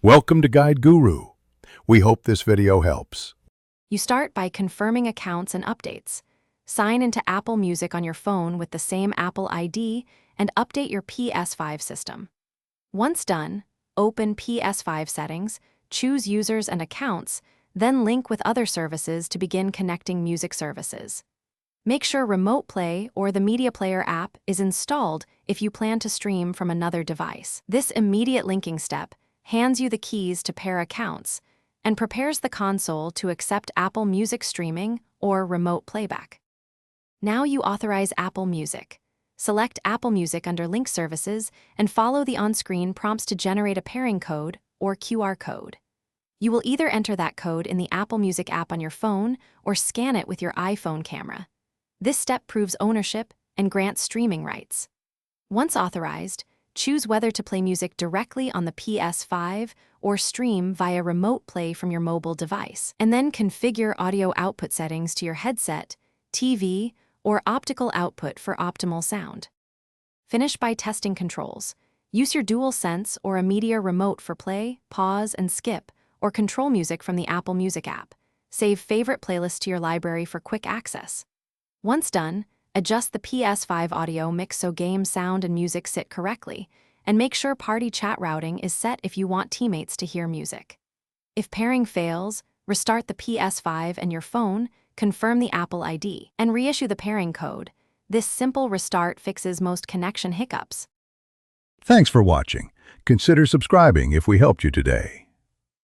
Welcome to Guide Guru. We hope this video helps. You start by confirming accounts and updates. Sign into Apple Music on your phone with the same Apple ID and update your PS5 system. Once done, open PS5 settings, choose users and accounts, then link with other services to begin connecting music services. Make sure Remote Play or the Media Player app is installed if you plan to stream from another device. This immediate linking step hands you the keys to pair accounts and prepares the console to accept Apple Music streaming or remote playback. Now you authorize Apple Music. Select Apple Music under Link Services and follow the on-screen prompts to generate a pairing code or QR code. You will either enter that code in the Apple Music app on your phone or scan it with your iPhone camera. This step proves ownership and grants streaming rights. Once authorized, choose whether to play music directly on the PS5 or stream via Remote Play from your mobile device, and then configure audio output settings to your headset, TV, or optical output for optimal sound. Finish by testing controls. Use your DualSense or a media remote for play, pause, and skip, or control music from the Apple Music app. Save favorite playlists to your library for quick access. Once done, adjust the PS5 audio mix so game sound and music sit correctly, and make sure party chat routing is set if you want teammates to hear music. If pairing fails, restart the PS5 and your phone, confirm the Apple ID, and reissue the pairing code. This simple restart fixes most connection hiccups. Thanks for watching. Consider subscribing if we helped you today.